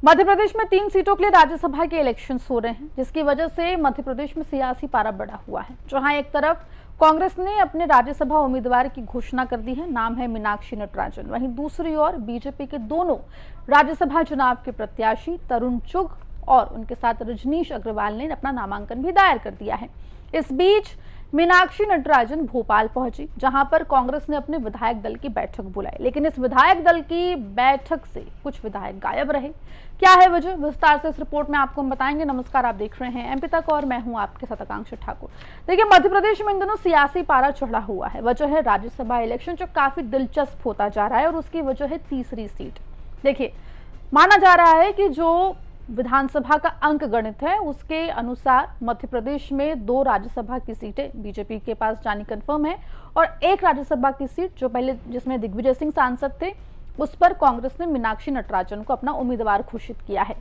मध्य प्रदेश में 3 सीटों के लिए राज्यसभा के इलेक्शंस हो रहे हैं, जिसकी वजह से मध्य प्रदेश में सियासी पारा बढ़ा हुआ है। जहां एक तरफ कांग्रेस ने अपने राज्यसभा उम्मीदवार की घोषणा कर दी है, नाम है मीनाक्षी नटराजन। वहीं दूसरी ओर बीजेपी के दोनों राज्यसभा चुनाव के प्रत्याशी तरुण चुग और उनके साथ रजनीश अग्रवाल ने अपना नामांकन भी दायर कर दिया है। इस बीच मीनाक्षी नटराजन भोपाल पहुंची, जहां पर कांग्रेस ने अपने विधायक दल की बैठक बुलाई, लेकिन इस विधायक दल की बैठक से कुछ विधायक गायब रहे। क्या है वजह, विस्तार से इस रिपोर्ट में आपको हम बताएंगे। नमस्कार, आप देख रहे हैं एमपी तक और मैं हूं आपके साथ आकांक्षा ठाकुर। देखिए, मध्य प्रदेश में इन दिनों सियासी पारा चढ़ा हुआ है। वजह है राज्यसभा इलेक्शन, जो काफी दिलचस्प होता जा रहा है, और उसकी वजह है तीसरी सीट। देखिए, माना जा रहा है कि जो विधानसभा का अंक गणित है, उसके अनुसार मध्य प्रदेश में 2 राज्यसभा की सीटें बीजेपी के पास जानी कंफर्म है, और 1 राज्यसभा की सीट जो पहले जिसमें दिग्विजय सिंह सांसद थे, उस पर कांग्रेस ने मीनाक्षी नटराजन को अपना उम्मीदवार घोषित किया है।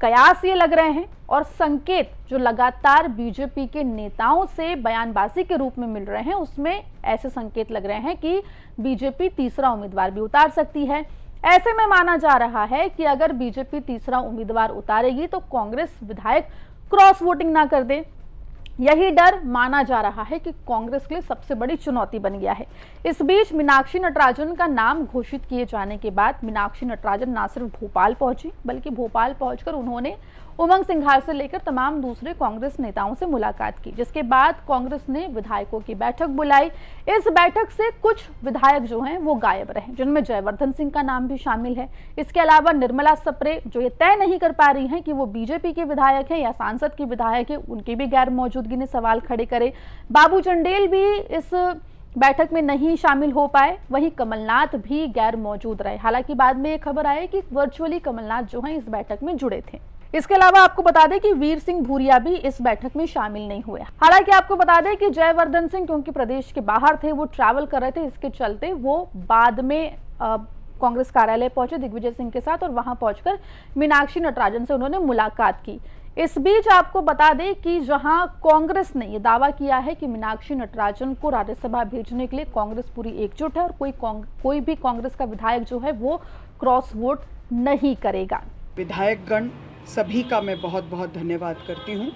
कयास ये लग रहे हैं और संकेत जो लगातार बीजेपी के नेताओं से बयानबाजी के रूप में मिल रहे हैं, उसमें ऐसे संकेत लग रहे हैं कि बीजेपी तीसरा उम्मीदवार भी उतार सकती है। ऐसे में माना जा रहा है कि अगर बीजेपी तीसरा उम्मीदवार उतारेगी तो कांग्रेस विधायक क्रॉस वोटिंग ना कर दे। यही डर माना जा रहा है कि कांग्रेस के लिए सबसे बड़ी चुनौती बन गया है। इस बीच मीनाक्षी नटराजन का नाम घोषित किए जाने के बाद मीनाक्षी नटराजन न सिर्फ भोपाल पहुंची, बल्कि भोपाल पहुंचकर उन्होंने उमंग सिंघार से लेकर तमाम दूसरे कांग्रेस नेताओं से मुलाकात की, जिसके बाद कांग्रेस ने विधायकों की बैठक बुलाई। इस बैठक से कुछ विधायक जो हैं वो गायब रहे, जिनमें जयवर्धन सिंह का नाम भी शामिल है। इसके अलावा निर्मला सप्रे, जो ये तय नहीं कर पा रही हैं कि वो बीजेपी के विधायक हैं या सांसद की विधायक है, उनकी भी गैर मौजूदगी ने सवाल खड़े करे। बाबू चंडेल भी इस बैठक में नहीं शामिल हो पाए। वहीं कमलनाथ भी गैर मौजूद रहे। हालांकि बाद में ये खबर आई कि वर्चुअली कमलनाथ जो हैं इस बैठक में जुड़े थे। इसके अलावा आपको बता दें कि वीर सिंह भूरिया भी इस बैठक में शामिल नहीं हुए। हालांकि आपको बता दें कि जयवर्धन सिंह क्योंकि प्रदेश के बाहर थे, वो ट्रैवल कर रहे थे, इसके चलते वो बाद में कांग्रेस कार्यालय पहुंचे दिग्विजय सिंह के साथ, और वहां पहुंचकर मीनाक्षी नटराजन से उन्होंने मुलाकात की। इस बीच आपको बता दें कि जहां कांग्रेस ने यह दावा किया है कि मीनाक्षी नटराजन को राज्यसभा भेजने के लिए कांग्रेस पूरी एकजुट है, और कोई भी कांग्रेस का विधायक जो है वो क्रॉस वोट नहीं करेगा। विधायकगण सभी का मैं बहुत बहुत धन्यवाद करती हूँ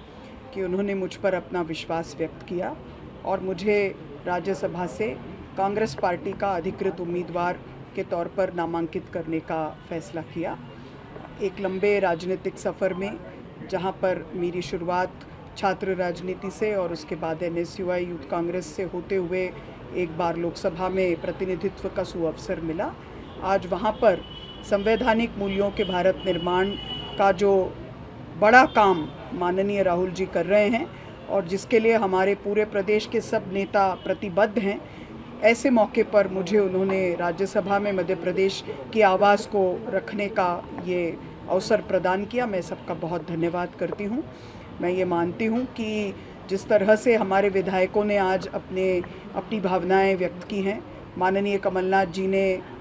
कि उन्होंने मुझ पर अपना विश्वास व्यक्त किया और मुझे राज्यसभा से कांग्रेस पार्टी का अधिकृत उम्मीदवार के तौर पर नामांकित करने का फैसला किया। एक लंबे राजनीतिक सफ़र में, जहाँ पर मेरी शुरुआत छात्र राजनीति से और उसके बाद NSUI यूथ कांग्रेस से होते हुए एक बार लोकसभा में प्रतिनिधित्व का सुअवसर मिला, आज वहाँ पर संवैधानिक मूल्यों के भारत निर्माण का जो बड़ा काम माननीय राहुल जी कर रहे हैं और जिसके लिए हमारे पूरे प्रदेश के सब नेता प्रतिबद्ध हैं, ऐसे मौके पर मुझे उन्होंने राज्यसभा में मध्य प्रदेश की आवाज़ को रखने का ये अवसर प्रदान किया। मैं सबका बहुत धन्यवाद करती हूँ। मैं ये मानती हूँ कि जिस तरह से हमारे विधायकों ने आज अपनी भावनाएं व्यक्त की हैं, माननीय कमलनाथ जी ने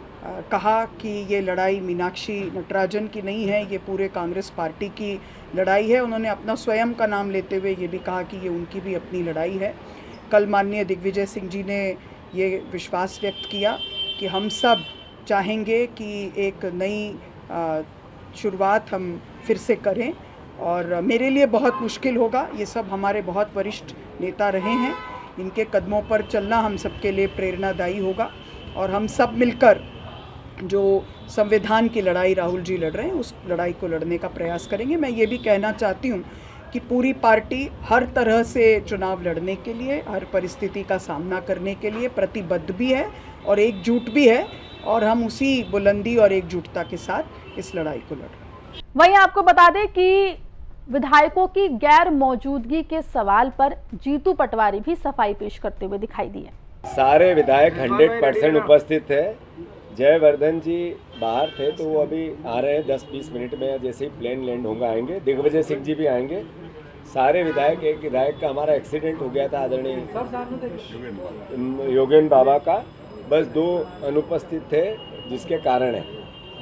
कहा कि ये लड़ाई मीनाक्षी नटराजन की नहीं है, ये पूरे कांग्रेस पार्टी की लड़ाई है। उन्होंने अपना स्वयं का नाम लेते हुए ये भी कहा कि ये उनकी भी अपनी लड़ाई है। कल माननीय दिग्विजय सिंह जी ने ये विश्वास व्यक्त किया कि हम सब चाहेंगे कि एक नई शुरुआत हम फिर से करें, और मेरे लिए बहुत मुश्किल होगा। ये सब हमारे बहुत वरिष्ठ नेता रहे हैं, इनके कदमों पर चलना हम सबके लिए प्रेरणादायी होगा, और हम सब मिलकर जो संविधान की लड़ाई राहुल जी लड़ रहे हैं उस लड़ाई को लड़ने का प्रयास करेंगे। मैं ये भी कहना चाहती हूँ कि पूरी पार्टी हर तरह से चुनाव लड़ने के लिए, हर परिस्थिति का सामना करने के लिए प्रतिबद्ध भी है और एकजुट भी है, और हम उसी बुलंदी और एकजुटता के साथ इस लड़ाई को लड़ रहे हैं। वहीं आपको बता दें कि विधायकों की गैर मौजूदगी के सवाल पर जीतू पटवारी भी सफाई पेश करते हुए दिखाई दिए। सारे विधायक 100% उपस्थित थे। जयवर्धन जी बाहर थे तो वो अभी आ रहे हैं, 10-20 मिनट में जैसे ही प्लेन लैंड होगा आएंगे। दिग्विजय सिंह जी भी आएंगे। सारे विधायक, एक विधायक का हमारा एक्सीडेंट हो गया था आदरणीय योगेन बाबा का, बस 2 अनुपस्थित थे, जिसके कारण है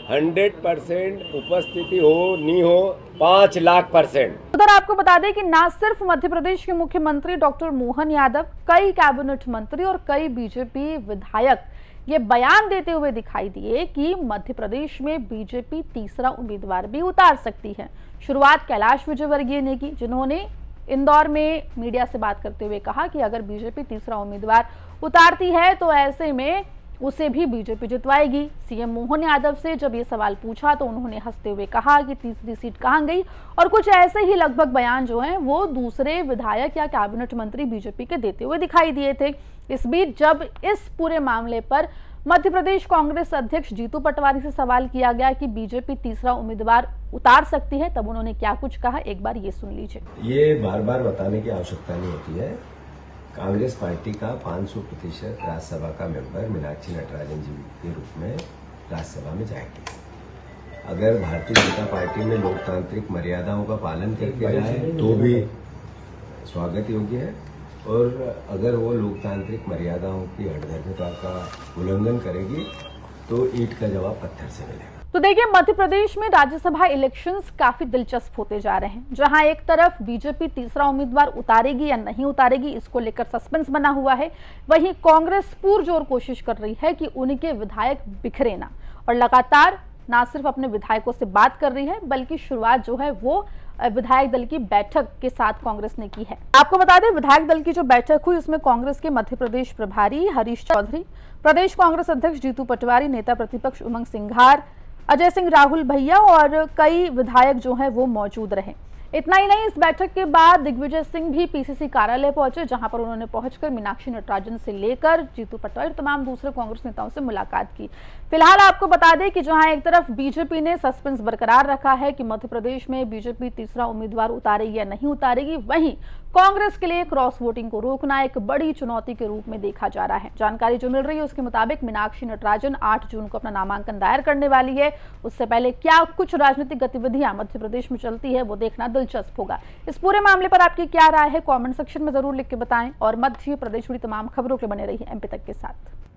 100% उपस्थिति हो नहीं हो 5 लाख %। उधर आपको बता दें कि न सिर्फ मध्य प्रदेश के मुख्यमंत्री डॉक्टर मोहन यादव, कई कैबिनेट मंत्री और कई बीजेपी विधायक ये बयान देते हुए दिखाई दिए कि मध्य प्रदेश में बीजेपी तीसरा उम्मीदवार भी उतार सकती है। शुरुआत कैलाश विजयवर्गीय ने की, जिन्होंने इंदौर में मीडिया से बात करते हुए कहा कि अगर बीजेपी तीसरा उम्मीदवार उतारती है तो ऐसे में उसे भी बीजेपी जितवाएगी। सीएम मोहन यादव से जब ये सवाल पूछा तो उन्होंने हंसते हुए कहा कि तीसरी सीट कहां गई, और कुछ ऐसे ही लगभग बयान जो हैं वो दूसरे विधायक या कैबिनेट मंत्री बीजेपी के देते हुए दिखाई दिए थे। इस बीच जब इस पूरे मामले पर मध्य प्रदेश कांग्रेस अध्यक्ष जीतू पटवारी से सवाल किया गया कि बीजेपी तीसरा उम्मीदवार उतार सकती है, तब उन्होंने क्या कुछ कहा, एक बार ये सुन लीजिए। ये बार बार बताने की आवश्यकता नहीं होती है। कांग्रेस पार्टी का 500% राज्यसभा का मेंबर मीनाक्षी नटराजन जी के रूप में राज्यसभा में जाएंगे। अगर भारतीय जनता पार्टी में लोकतांत्रिक मर्यादाओं का पालन करके जाए तो भी स्वागत योग्य है, और अगर वो लोकतांत्रिक मर्यादाओं की हठधर्मिता का उल्लंघन करेगी तो ईंट का जवाब पत्थर से मिलेगा। तो देखिए, मध्य प्रदेश में राज्यसभा इलेक्शंस काफी दिलचस्प होते जा रहे हैं, जहां एक तरफ बीजेपी तीसरा उम्मीदवार उतारेगी या नहीं उतारेगी इसको लेकर सस्पेंस बना हुआ है, वहीं कांग्रेस पुरजोर कोशिश कर रही है कि उनके विधायक बिखरे ना, और लगातार ना सिर्फ अपने विधायकों से बात कर रही है बल्कि शुरुआत जो है वो विधायक दल की बैठक के साथ कांग्रेस ने की है। आपको बता दें, विधायक दल की जो बैठक हुई उसमें कांग्रेस के मध्य प्रदेश प्रभारी हरीश चौधरी, प्रदेश कांग्रेस अध्यक्ष जीतू पटवारी, नेता प्रतिपक्ष उमंग सिंघार, अजय सिंह राहुल भैया और कई विधायक जो हैं वो मौजूद रहे। इतना ही नहीं, इस बैठक के बाद दिग्विजय सिंह भी पीसीसी कार्यालय पहुंचे, जहां पर उन्होंने पहुंचकर मीनाक्षी नटराजन से लेकर जीतू पटवारी और तमाम दूसरे कांग्रेस नेताओं से मुलाकात की। फिलहाल आपको बता दें कि जहां एक तरफ बीजेपी ने सस्पेंस बरकरार रखा है कि मध्य प्रदेश में बीजेपी तीसरा उम्मीदवार उतारेगी या नहीं उतारेगी, वहीं कांग्रेस के लिए क्रॉस वोटिंग को रोकना एक बड़ी चुनौती के रूप में देखा जा रहा है। जानकारी जो मिल रही है उसके मुताबिक मीनाक्षी नटराजन 8 जून को अपना नामांकन दायर करने वाली है। उससे पहले क्या कुछ राजनीतिक गतिविधियां मध्य प्रदेश में चलती है वो देखना दिलचस्प होगा। इस पूरे मामले पर आपकी क्या राय है, कमेंट सेक्शन में जरूर लिख के बताएं, और मध्य प्रदेश जुड़ी तमाम खबरों के बने रहिए एमपी तक के साथ।